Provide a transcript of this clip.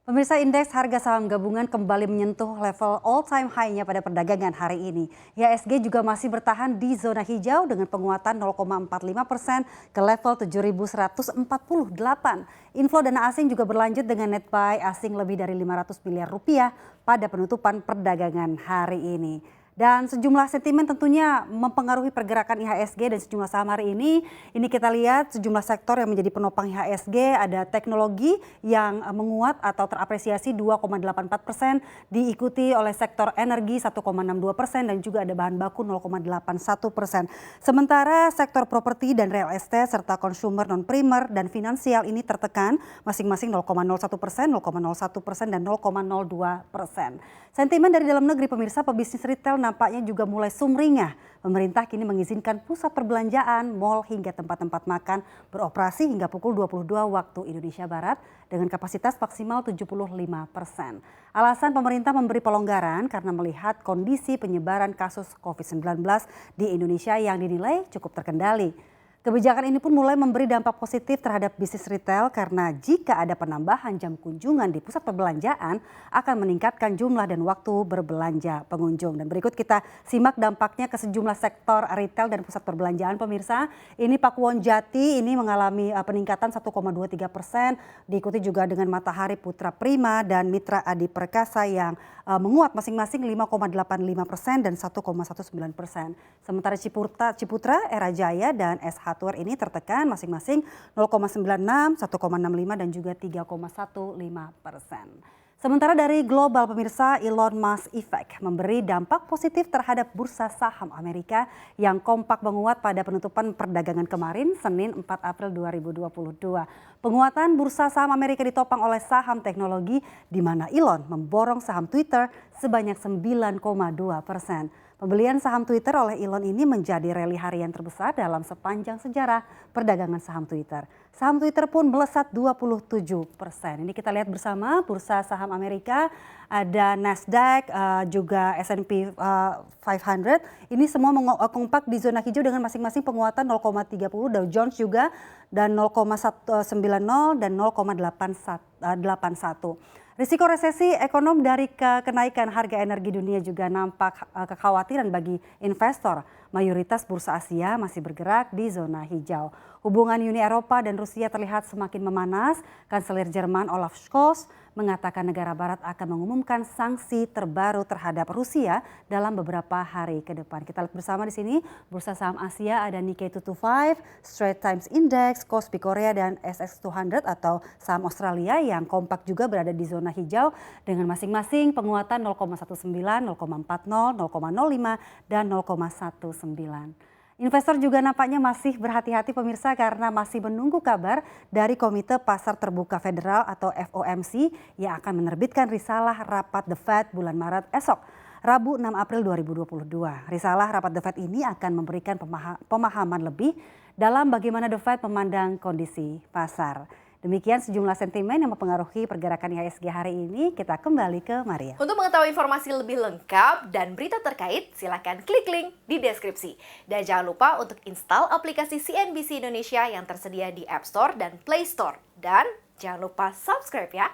Pemirsa, indeks harga saham gabungan kembali menyentuh level all-time high-nya pada perdagangan hari ini. IHSG juga masih bertahan di zona hijau dengan penguatan 0,45% ke level 7.148. Inflow dana asing juga berlanjut dengan net buy asing lebih dari 500 miliar rupiah pada penutupan perdagangan hari ini. Dan sejumlah sentimen tentunya mempengaruhi pergerakan IHSG dan sejumlah saham hari ini. Ini kita lihat sejumlah sektor yang menjadi penopang IHSG, ada teknologi yang menguat atau terapresiasi 2,84%, diikuti oleh sektor energi 1,62% dan juga ada bahan baku 0,81%. Sementara sektor properti dan real estate serta consumer non-primer dan finansial ini tertekan masing-masing 0,01%, 0,01% dan 0,02%. Sentimen dari dalam negeri, pemirsa, pebisnis retail nampaknya juga mulai sumringah. Pemerintah kini mengizinkan pusat perbelanjaan, mal hingga tempat-tempat makan beroperasi hingga pukul 22 waktu Indonesia Barat dengan kapasitas maksimal 75%. Alasan pemerintah memberi pelonggaran karena melihat kondisi penyebaran kasus COVID-19 di Indonesia yang dinilai cukup terkendali. Kebijakan ini pun mulai memberi dampak positif terhadap bisnis retail karena jika ada penambahan jam kunjungan di pusat perbelanjaan akan meningkatkan jumlah dan waktu berbelanja pengunjung. Dan berikut kita simak dampaknya ke sejumlah sektor retail dan pusat perbelanjaan, pemirsa. Ini Pakuwon Jati ini mengalami peningkatan 1,23%, diikuti juga dengan Matahari Putra Prima dan Mitra Adi Perkasa yang menguat masing-masing 5,85% dan 1,19%. Sementara Ciputra, Era Jaya dan S Hardware ini tertekan masing-masing 0,96, 1,65 dan juga 3,15%. Sementara dari global, pemirsa, Elon Musk Effect memberi dampak positif terhadap bursa saham Amerika yang kompak menguat pada penutupan perdagangan kemarin Senin 4 April 2022. Penguatan bursa saham Amerika ditopang oleh saham teknologi di mana Elon memborong saham Twitter sebanyak 9,2%. Pembelian saham Twitter oleh Elon ini menjadi rally harian terbesar dalam sepanjang sejarah perdagangan saham Twitter. Saham Twitter pun melesat 27%. Ini kita lihat bersama bursa saham Amerika, ada Nasdaq, juga S&P 500. Ini semua kompak di zona hijau dengan masing-masing penguatan 0,30, Dow Jones juga dan 0,190 dan 0,81. Risiko resesi ekonom dari kenaikan harga energi dunia juga nampak kekhawatiran bagi investor. Mayoritas bursa Asia masih bergerak di zona hijau. Hubungan Uni Eropa dan Rusia terlihat semakin memanas. Kanselir Jerman Olaf Scholz mengatakan negara barat akan mengumumkan sanksi terbaru terhadap Rusia dalam beberapa hari ke depan. Kita lihat bersama di sini bursa saham Asia ada Nikkei 225, Straits Times Index, Kospi Korea dan SX 200 atau saham Australia yang kompak juga berada di zona hijau dengan masing-masing penguatan 0,19, 0,40, 0,05 dan 0,19. Investor juga nampaknya masih berhati-hati, pemirsa, karena masih menunggu kabar dari Komite Pasar Terbuka Federal atau FOMC yang akan menerbitkan risalah rapat The Fed bulan Maret esok, Rabu 6 April 2022. Risalah rapat The Fed ini akan memberikan pemahaman lebih dalam bagaimana The Fed memandang kondisi pasar. Demikian sejumlah sentimen yang mempengaruhi pergerakan IHSG hari ini. Kita kembali ke Maria. Untuk mengetahui informasi lebih lengkap dan berita terkait, silakan klik link di deskripsi. Dan jangan lupa untuk install aplikasi CNBC Indonesia yang tersedia di App Store dan Play Store. Dan jangan lupa subscribe ya.